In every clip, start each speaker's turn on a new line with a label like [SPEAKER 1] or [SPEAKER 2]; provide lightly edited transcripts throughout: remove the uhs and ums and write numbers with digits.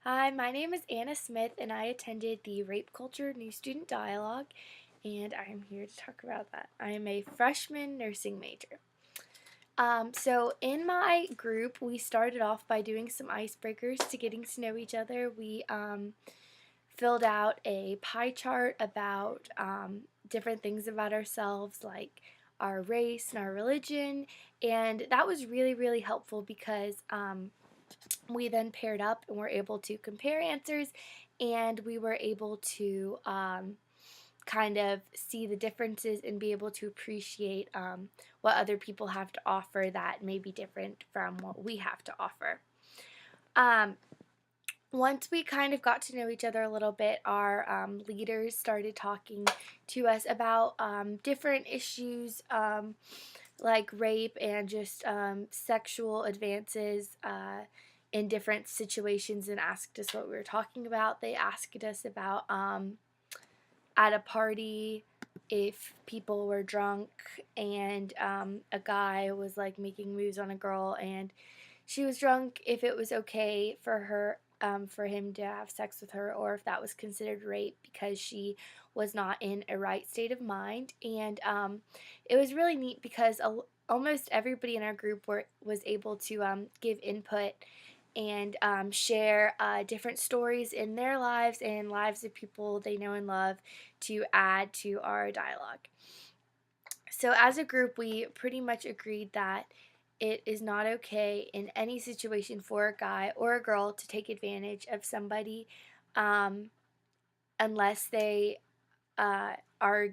[SPEAKER 1] Hi, my name is Anna Smith, and I attended the Rape Culture New Student Dialogue, and I am here to talk about that. I am a freshman nursing major. So in my group, we started off by doing some icebreakers to getting to know each other. We filled out a pie chart about different things about ourselves, like our race and our religion, and that was really, really helpful because we then paired up and were able to compare answers, and we were able to kind of see the differences and be able to appreciate what other people have to offer that may be different from what we have to offer. Um, Once we kind of got to know each other a little bit, our leaders started talking to us about different issues like rape and just sexual advances in different situations, and asked us what we were talking about. They asked us about at a party if people were drunk and a guy was like making moves on a girl and she was drunk, if it was okay for her for him to have sex with her, or if that was considered rape because she was not in a right state of mind. And it was really neat because almost everybody in our group was able to give input and share different stories in their lives and lives of people they know and love to add to our dialogue. So, as a group, we pretty much agreed that it is not okay in any situation for a guy or a girl to take advantage of somebody um, unless are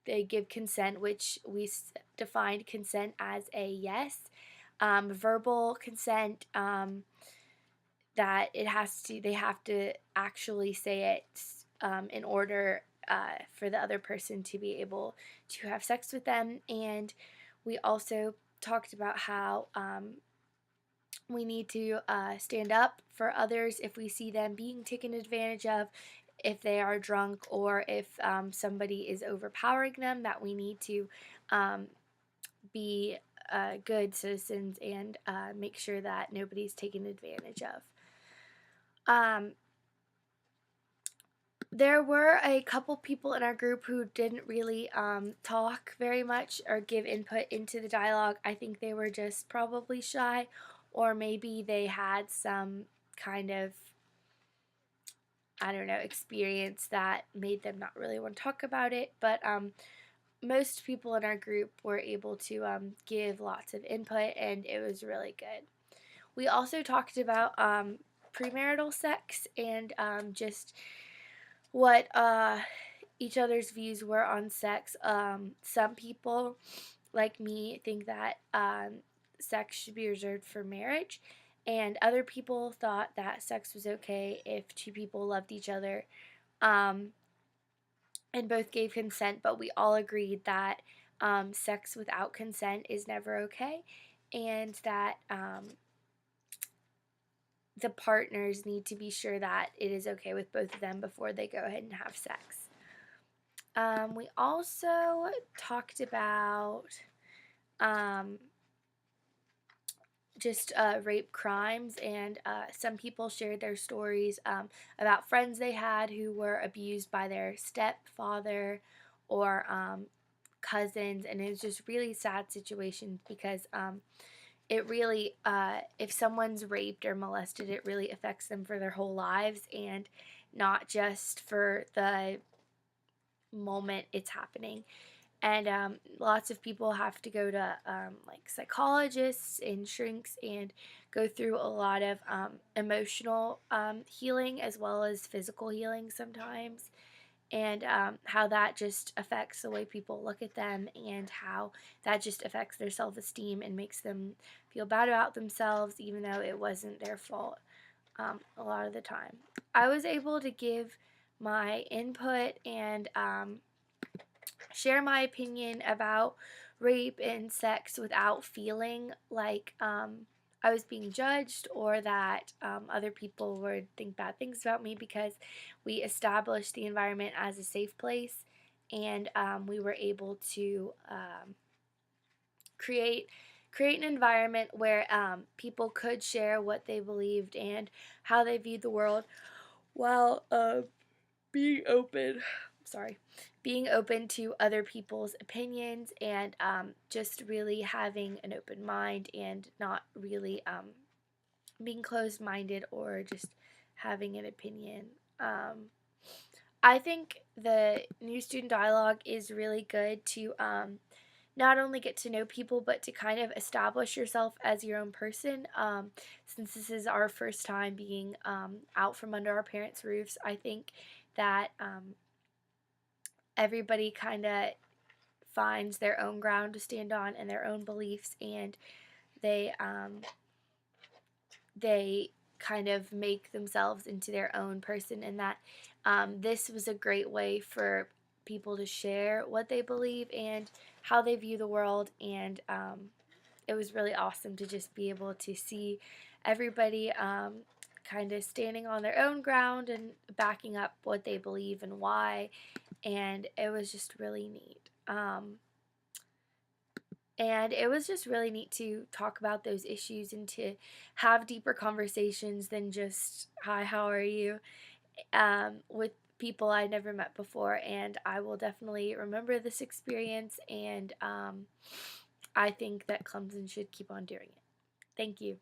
[SPEAKER 1] they give consent, which we defined consent as a yes. Verbal consent, that they have to actually say it in order for the other person to be able to have sex with them. And we also talked about how we need to stand up for others if we see them being taken advantage of, if they are drunk, or if somebody is overpowering them, that we need to um, be good citizens and make sure that nobody's taken advantage of. Um, there were a couple people in our group who didn't really talk very much or give input into the dialogue. I think they were just probably shy, or maybe they had some kind of, I don't know, experience that made them not really want to talk about it. But most people in our group were able to give lots of input, and it was really good. We also talked about premarital sex and just what each other's views were on sex. Some people, like me, think that sex should be reserved for marriage, and other people thought that sex was okay if two people loved each other um, and both gave consent, but we all agreed that sex without consent is never okay, and that the partners need to be sure that it is okay with both of them before they go ahead and have sex. We also talked about um, just rape crimes, and some people shared their stories about friends they had who were abused by their stepfather or cousins, and it was just really sad situations because it really, if someone's raped or molested, it really affects them for their whole lives and not just for the moment it's happening. And lots of people have to go to like psychologists and shrinks and go through a lot of emotional healing as well as physical healing sometimes, and how that just affects the way people look at them, and how that just affects their self-esteem and makes them feel bad about themselves even though it wasn't their fault a lot of the time. I was able to give my input and share my opinion about rape and sex without feeling like I was being judged, or that other people would think bad things about me, because we established the environment as a safe place, and we were able to create create an environment where people could share what they believed and how they viewed the world while being open. Sorry, being open to other people's opinions and just really having an open mind and not really being closed minded or just having an opinion. Um, I think the new student dialogue is really good to not only get to know people, but to kind of establish yourself as your own person. Since this is our first time being out from under our parents' roofs, I think that everybody kind of finds their own ground to stand on and their own beliefs, and they they kind of make themselves into their own person, and that this was a great way for people to share what they believe and how they view the world. And it was really awesome to just be able to see everybody kind of standing on their own ground and backing up what they believe and why, and it was just really neat. And it was just really neat to talk about those issues and to have deeper conversations than just, hi, how are you, with people I never met before. And I will definitely remember this experience, and I think that Clemson should keep on doing it. Thank you.